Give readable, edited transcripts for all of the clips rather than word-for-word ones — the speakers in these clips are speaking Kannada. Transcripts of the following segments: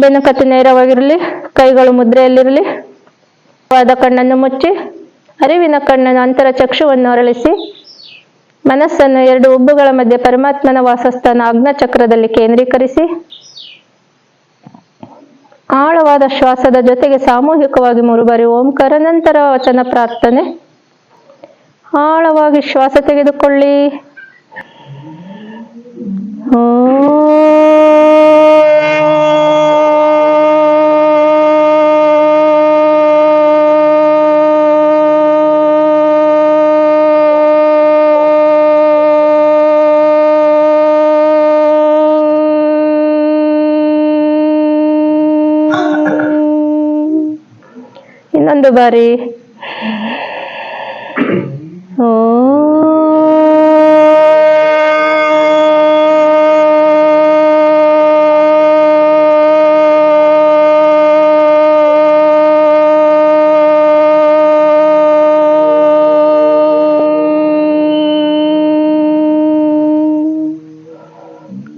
ಬೆನ್ನುಕತ್ತು ನೇರವಾಗಿರಲಿ, ಕೈಗಳು ಮುದ್ರೆಯಲ್ಲಿರಲಿ. ವಾದ ಕಣ್ಣನ್ನು ಮುಚ್ಚಿ ಅರಿವಿನ ಕಣ್ಣನ್ನು ಅಂತರ ಚಕ್ಷುವನ್ನು ಅರಳಿಸಿ ಮನಸ್ಸನ್ನು ಎರಡು ಉಬ್ಬುಗಳ ಮಧ್ಯೆ ಪರಮಾತ್ಮನ ವಾಸಸ್ಥಾನ ಆಜ್ಞಾಚಕ್ರದಲ್ಲಿ ಕೇಂದ್ರೀಕರಿಸಿ ಆಳವಾದ ಶ್ವಾಸದ ಜೊತೆಗೆ ಸಾಮೂಹಿಕವಾಗಿ 3 ಬಾರಿ ಓಂಕಾರ, ನಂತರ ವಚನ ಪ್ರಾರ್ಥನೆ. ಆಳವಾಗಿ ಶ್ವಾಸ ತೆಗೆದುಕೊಳ್ಳಿ. ಇನ್ನೊಂದು ಬಾರಿ.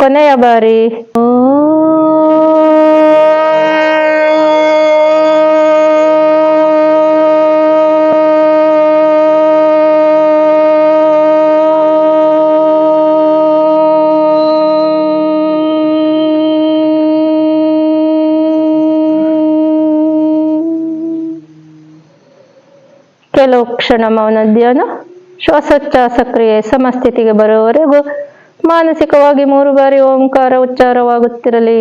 ಕೊನೆಯ ಬಾರಿ. ಕೆಲವು ಕ್ಷಣ ಮೌನ ಧ್ಯಾನ. ಶ್ವಾಸೋಚ್ಛ್ವಾಸ ಕ್ರಿಯೆ ಸಮಸ್ಥಿತಿಗೆ ಬರುವವರೆಗೂ ಮಾನಸಿಕವಾಗಿ 3 ಬಾರಿ ಓಂಕಾರ ಉಚ್ಚಾರವಾಗುತ್ತಿರಲಿ.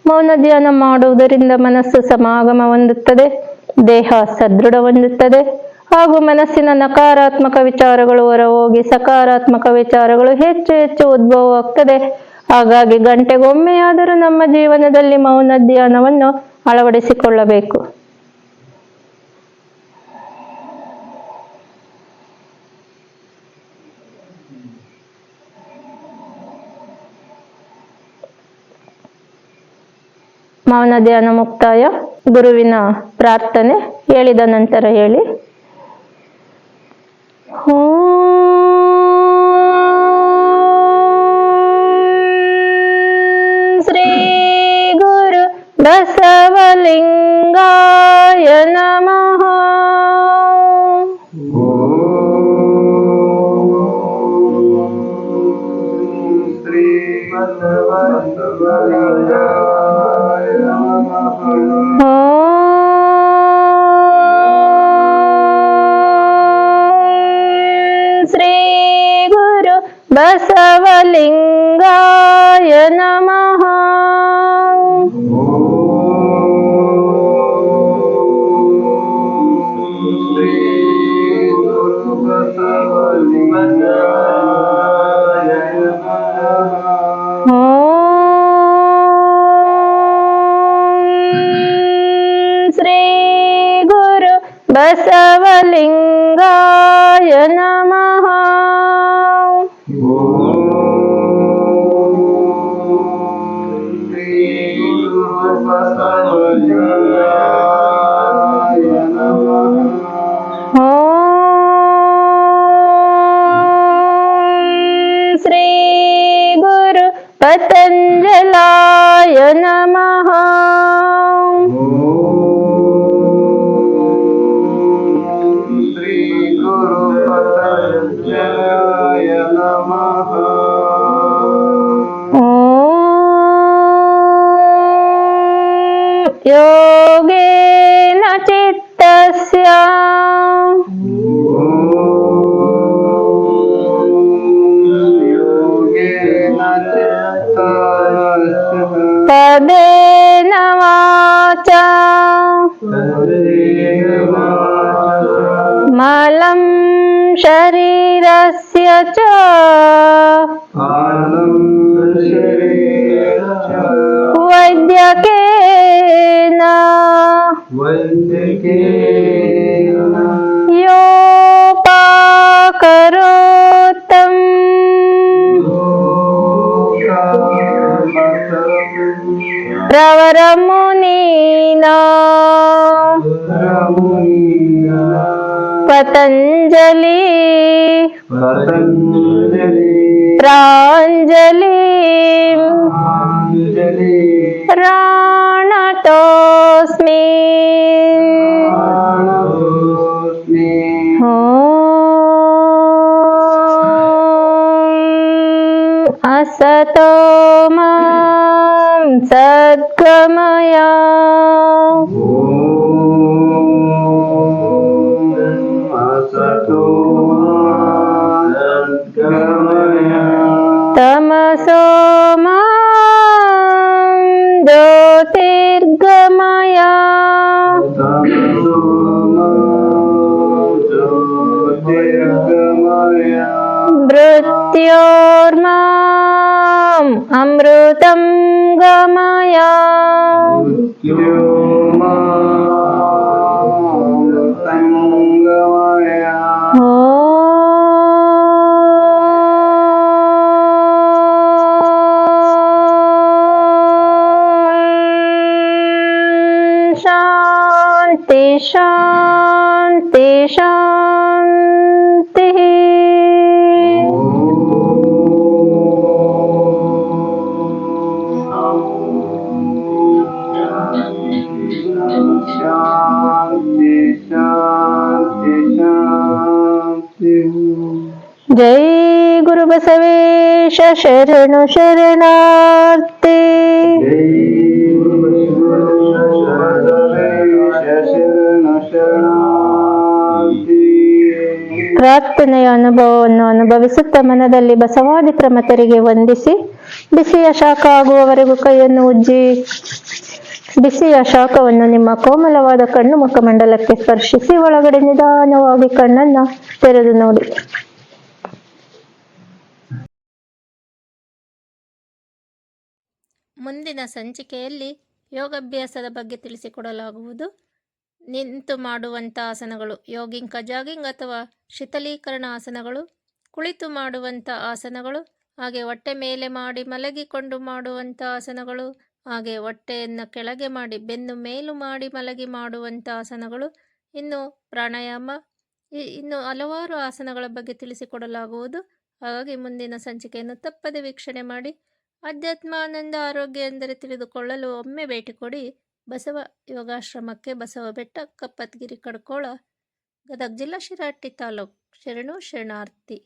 ಮೌನ ಧ್ಯಾನ ಮಾಡುವುದರಿಂದ ಮನಸ್ಸು ಸಮಾಗಮ ಹೊಂದುತ್ತದೆ, ದೇಹ ಸದೃಢ ಹೊಂದುತ್ತದೆ ಹಾಗೂ ಮನಸ್ಸಿನ ನಕಾರಾತ್ಮಕ ವಿಚಾರಗಳು ಹೊರಹೋಗಿ ಸಕಾರಾತ್ಮಕ ವಿಚಾರಗಳು ಹೆಚ್ಚು ಹೆಚ್ಚು ಉದ್ಭವವಾಗ್ತದೆ. ಹಾಗಾಗಿ ಗಂಟೆಗೊಮ್ಮೆಯಾದರೂ ನಮ್ಮ ಜೀವನದಲ್ಲಿ ಮೌನ ಧ್ಯಾನವನ್ನು ಅಳವಡಿಸಿಕೊಳ್ಳಬೇಕು. ಮೌನ ಧ್ಯಾನ ಮುಕ್ತಾಯ. ಗುರುವಿನ ಪ್ರಾರ್ಥನೆ ಹೇಳಿದ ನಂತರ ಹೇಳಿ. ಶ್ರೀ ಗುರು ಬಸವಲಿಂಗಾಯ ನಮಃ. ಶ್ರೀ ಗುರು ಬಸವಲಿಂಗಾಯ ನಮಃ. ಬಸವಲಿಂಗಾಯ ನಮಃ. ಶ್ರೀ ಗುರು ಪತಂಜಲಾಯ ನಮಃ. ಯೋಗೇನ ಚಿತ್ತಸ್ಯ ತದೇನ ವಾಚಾ ಮಲಂ ಶರೀರಸ್ಯ ಚ ವೈದ್ಯಕೇನ ಯೋಪಾಕರೋತ್ತಂ ಪ್ರವರ ಮುನೀನಾ ಪತಂಜಲಿ ಪ್ರಾಂಜಲ ಅಂಜಲಿ ಪ್ರಾಣತೋಸ್ಮಿ असतो मां सद्गमय तमसो मां ज्योतिर्गमय मृत्योर्माम् अमृतं गमय शान्ति शान्ति शान्तिः जय गुरु बसवेश शरणु शरणार्थी ಪ್ರಾರ್ಥನೆಯ ಅನುಭವವನ್ನು ಅನುಭವಿಸುತ್ತಾ ಮನದಲ್ಲಿ ಬಸವಾದಿ ಪ್ರಮಥರಿಗೆ ವಂದಿಸಿ ಬಿಸಿಯ ಶಾಖ ಆಗುವವರೆಗೂ ಕೈಯನ್ನು ಉಜ್ಜಿ ಬಿಸಿಯ ಶಾಖವನ್ನು ನಿಮ್ಮ ಕೋಮಲವಾದ ಕಣ್ಣು ಮುಖಮಂಡಲಕ್ಕೆ ಸ್ಪರ್ಶಿಸಿ ಒಳಗಡೆ ನಿಧಾನವಾಗಿ ಕಣ್ಣನ್ನ ತೆರೆದು ನೋಡಿ. ಮುಂದಿನ ಸಂಚಿಕೆಯಲ್ಲಿ ಯೋಗಾಭ್ಯಾಸದ ಬಗ್ಗೆ ತಿಳಿಸಿಕೊಡಲಾಗುವುದು. ನಿಂತು ಮಾಡುವಂಥ ಆಸನಗಳು, ಯೋಗಿಂಗ್ ಜಾಗಿಂಗ್ ಅಥವಾ ಶಿಥಲೀಕರಣ ಆಸನಗಳು, ಕುಳಿತು ಮಾಡುವಂಥ ಆಸನಗಳು, ಹಾಗೆ ಹೊಟ್ಟೆ ಮೇಲೆ ಮಾಡಿ ಮಲಗಿಕೊಂಡು ಮಾಡುವಂಥ ಆಸನಗಳು, ಹಾಗೆ ಹೊಟ್ಟೆಯನ್ನು ಕೆಳಗೆ ಮಾಡಿ ಬೆನ್ನು ಮೇಲು ಮಾಡಿ ಮಲಗಿ ಮಾಡುವಂಥ ಆಸನಗಳು, ಇನ್ನು ಪ್ರಾಣಾಯಾಮ, ಇನ್ನು ಹಲವಾರು ಆಸನಗಳ ಬಗ್ಗೆ ತಿಳಿಸಿಕೊಡಲಾಗುವುದು. ಹಾಗಾಗಿ ಮುಂದಿನ ಸಂಚಿಕೆಯನ್ನು ತಪ್ಪದೆ ವೀಕ್ಷಣೆ ಮಾಡಿ. ಅಧ್ಯಾತ್ಮಾನಂದ ಆರೋಗ್ಯ ಎಂದರೆ ತಿಳಿದುಕೊಳ್ಳಲು ಒಮ್ಮೆ ಭೇಟಿ ಕೊಡಿ ಬಸವ ಯೋಗಾಶ್ರಮಕ್ಕೆ, ಬಸವ ಬೆಟ್ಟ, ಕಪ್ಪತ್ಗಿರಿ, ಕಡ್ಕೋಳ, ಗದಗ ಜಿಲ್ಲಾ, ಶಿರಹಟ್ಟಿ ತಾಲೂಕು. ಶರಣು ಶರಣಾರ್ಥಿ.